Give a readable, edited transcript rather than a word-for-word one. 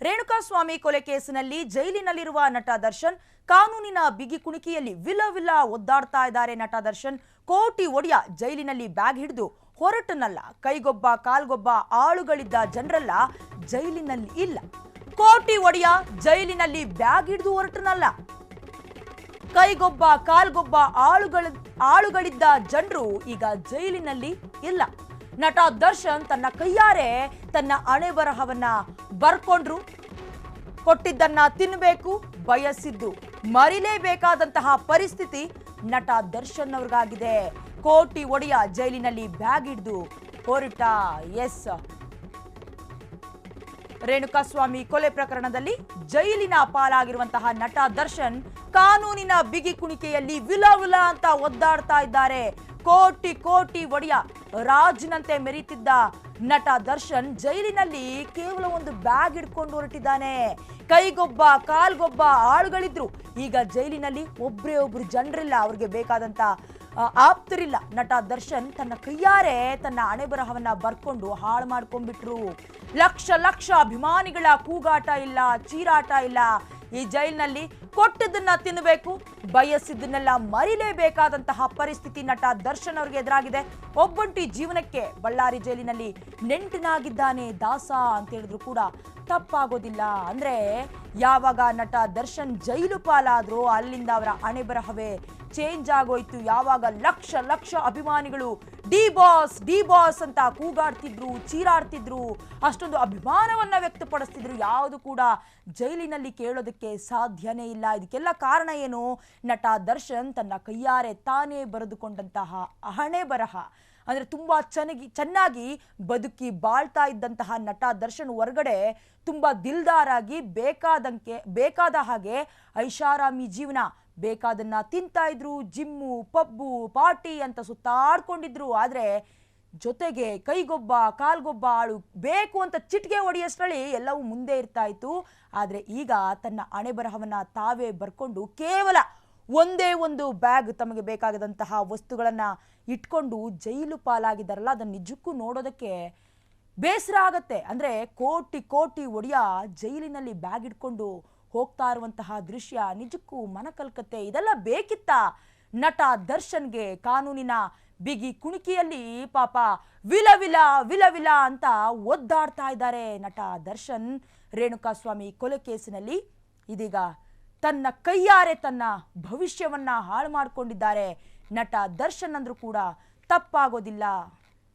ರೇಣುಕಾಸ್ವಾಮಿ ಕೊಲೆ ಕೇಸಿನಲ್ಲಿ ಜೈಲಿನಲ್ಲಿರುವ ನಟ ದರ್ಶನ್ ಕಾನೂನಿನ ಬಿಗಿ ಕುಣಿಕೆಯಲ್ಲಿ ವಿಲ ಒದ್ದಾಡ್ತಾ ಇದ್ದಾರೆ. ನಟ ದರ್ಶನ್ ಕೋಟಿ ಒಡೆಯ ಜೈಲಿನಲ್ಲಿ ಬ್ಯಾಗ್ ಹಿಡಿದು ಹೊರಟನಲ್ಲ. ಕೈಗೊಬ್ಬ ಕಾಲ್ಗೊಬ್ಬ ಆಳುಗಳಿದ್ದ ಜನರೆಲ್ಲ ಜೈಲಿನಲ್ಲಿ ಇಲ್ಲ. ಕೋಟಿ ಒಡೆಯ ಜೈಲಿನಲ್ಲಿ ಬ್ಯಾಗ್ ಹಿಡಿದು ಹೊರಟನಲ್ಲ. ಕೈಗೊಬ್ಬ ಕಾಲ್ಗೊಬ್ಬ ಆಳುಗಳಿದ್ದ ಜನರು ಈಗ ಜೈಲಿನಲ್ಲಿ ಇಲ್ಲ. ನಟ ದರ್ಶನ್ ತನ್ನ ಕೈಯಾರೆ ತನ್ನ ಹಣೆ ಬರಹವನ್ನ ಬರ್ಕೊಂಡ್ರು. ಕೊಟ್ಟಿದ್ದನ್ನ ತಿನ್ನಬೇಕು, ಬಯಸಿದ್ದು ಮರಿಲೇಬೇಕಾದಂತಹ ಪರಿಸ್ಥಿತಿ ನಟ ದರ್ಶನ್ ಅವ್ರಿಗಾಗಿದೆ. ಕೋಟಿ ಒಡೆಯ ಜೈಲಿನಲ್ಲಿ ಬ್ಯಾಗ್ ಹಿಡಿದು ಹೊರಟ. ಎಸ್, ರೇಣುಕಾಸ್ವಾಮಿ ಕೊಲೆ ಪ್ರಕರಣದಲ್ಲಿ ಜೈಲಿನ ಪಾಲಾಗಿರುವಂತಹ ನಟ ದರ್ಶನ್ ಕಾನೂನಿನ ಬಿಗಿ ಕುಣಿಕೆಯಲ್ಲಿ ವಿಲ ಅಂತ ಒದ್ದಾಡ್ತಾ ಇದ್ದಾರೆ. ಕೋಟಿ ಕೋಟಿ ಒಡೆಯ ರಾಜ್ನಂತೆ ಮೆರೀತಿದ್ದ ನಟ ದರ್ಶನ್ ಜೈಲಿನಲ್ಲಿ ಕೇವಲ ಒಂದು ಬ್ಯಾಗ್ ಹಿಡ್ಕೊಂಡು ಹೊರಟಿದ್ದಾನೆ. ಕೈಗೊಬ್ಬ ಕಾಲ್ಗೊಬ್ಬ ಆಳುಗಳಿದ್ರು. ಈಗ ಜೈಲಿನಲ್ಲಿ ಒಬ್ರೇ ಒಬ್ರು ಜನರಿಲ್ಲ, ಅವ್ರಿಗೆ ಬೇಕಾದಂತ ಆಪ್ತರಿಲ್ಲ. ನಟ ದರ್ಶನ್ ತನ್ನ ಕೈಯಾರೆ ತನ್ನ ಹಣೆ ಬರಹವನ್ನ ಬರ್ಕೊಂಡು ಹಾಳು ಮಾಡ್ಕೊಂಡ್ಬಿಟ್ರು. ಲಕ್ಷ ಅಭಿಮಾನಿಗಳ ಕೂಗಾಟ ಇಲ್ಲ, ಚೀರಾಟ ಇಲ್ಲ. ಈ ಜೈಲಿನಲ್ಲಿ ಕೊಟ್ಟದನ್ನ ತಿನ್ನಬೇಕು, ಬಯಸಿದ್ದನ್ನೆಲ್ಲ ಮರಿಲೇಬೇಕಾದಂತಹ ಪರಿಸ್ಥಿತಿ ನಟ ದರ್ಶನ್ ಅವ್ರಿಗೆ ಎದುರಾಗಿದೆ. ಒಬ್ಬಂಟಿ ಜೀವನಕ್ಕೆ ಬಳ್ಳಾರಿ ಜೈಲಿನಲ್ಲಿ ನೆಂಟನಾಗಿದ್ದಾನೆ ದಾಸ ಅಂತ ಹೇಳಿದ್ರು ಕೂಡ ತಪ್ಪಾಗೋದಿಲ್ಲ. ಅಂದ್ರೆ ಯಾವಾಗ ನಟ ದರ್ಶನ್ ಜೈಲು ಪಾಲಾದ್ರೋ ಅಲ್ಲಿಂದ ಅವರ ಹಣೆ ಬರಹವೇ ಚೇಂಜ್ ಆಗೋಯ್ತು. ಯಾವಾಗ ಲಕ್ಷ ಅಭಿಮಾನಿಗಳು ಡಿ ಬಾಸ್ ಅಂತ ಕೂಗಾಡ್ತಿದ್ರು, ಚೀರಾಡ್ತಿದ್ರು, ಅಷ್ಟೊಂದು ಅಭಿಮಾನವನ್ನ ವ್ಯಕ್ತಪಡಿಸ್ತಿದ್ರು, ಯಾವುದು ಕೂಡ ಜೈಲಿನಲ್ಲಿ ಕೇಳೋದಕ್ಕೆ ಸಾಧ್ಯನೇ ಇಲ್ಲ. ಇದಕ್ಕೆಲ್ಲ ಕಾರಣ ಏನು? ನಟ ದರ್ಶನ್ ತನ್ನ ಕೈಯಾರೆ ತಾನೇ ಬರೆದುಕೊಂಡಂತಹ ಹಣೆ ಬರಹ. ಅಂದ್ರೆ ತುಂಬಾ ಚೆನ್ನಾಗಿ ಬದುಕಿ ಬಾಳ್ತಾ ಇದ್ದಂತಹ ನಟ ದರ್ಶನ್ ಹೊರಗಡೆ ತುಂಬಾ ದಿಲ್ದಾರಾಗಿ ಬೇಕಾದ ಹಾಗೆ ಐಷಾರಾಮಿ ಜೀವನ, ಬೇಕಾದನ್ನ ತಿಂತಾ ಇದ್ರು, ಜಿಮ್ಮು ಪಬ್ಬು ಪಾರ್ಟಿ ಅಂತ ಸುತ್ತಾಡ್ಕೊಂಡಿದ್ರು. ಆದ್ರೆ ಜೊತೆಗೆ ಕೈಗೊಬ್ಬ ಕಾಲ್ಗೊಬ್ಬ ಆಳು ಬೇಕು ಅಂತ ಚಿಟಿಕೆ ಹೊಡೆಯಷ್ಟರಲ್ಲಿ ಎಲ್ಲವೂ ಮುಂದೆ ಇರ್ತಾ ಇತ್ತು. ಆದ್ರೆ ಈಗ ತನ್ನ ಹಣೆ ಬರಹವನ್ನ ತಾವೇ ಬರ್ಕೊಂಡು ಕೇವಲ ಒಂದೇ ಒಂದು ಬ್ಯಾಗ್ ತಮಗೆ ಬೇಕಾಗದಂತಹ ವಸ್ತುಗಳನ್ನ ಇಟ್ಕೊಂಡು ಜೈಲು ಪಾಲಾಗಿದ್ದಾರಲ್ಲ, ಅದನ್ನ ನಿಜಕ್ಕೂ ನೋಡೋದಕ್ಕೆ ಬೇಸರ ಆಗತ್ತೆ. ಅಂದ್ರೆ ಕೋಟಿ ಒಡೆಯ ಜೈಲಿನಲ್ಲಿ ಬ್ಯಾಗ್ ಇಟ್ಕೊಂಡು ಹೋಗ್ತಾ ಇರುವಂತಹ ದೃಶ್ಯ ನಿಜಕ್ಕೂ ಮನಕಲ್ಕತ್ತೆ. ಇದೆಲ್ಲ ಬೇಕಿತ್ತ ನಟ ದರ್ಶನ್ಗೆ? ಕಾನೂನಿನ ಬಿಗಿ ಕುಣಿಕೆಯಲ್ಲಿ ಪಾಪ ವಿಲ ಅಂತ ಒದ್ದಾಡ್ತಾ ಇದ್ದಾರೆ ನಟ ದರ್ಶನ್. ರೇಣುಕಾಸ್ವಾಮಿ ಕೊಲೆ ಕೇಸಿನಲ್ಲಿ ಇದೀಗ ತನ್ನ ಕೈಯಾರೆ ತನ್ನ ಭವಿಷ್ಯವನ್ನ ಹಾಳು ಮಾಡಿಕೊಂಡಿದ್ದಾರೆ ನಟ ದರ್ಶನ್ ಅಂದ್ರೂ ಕೂಡ ತಪ್ಪಾಗೋದಿಲ್ಲ.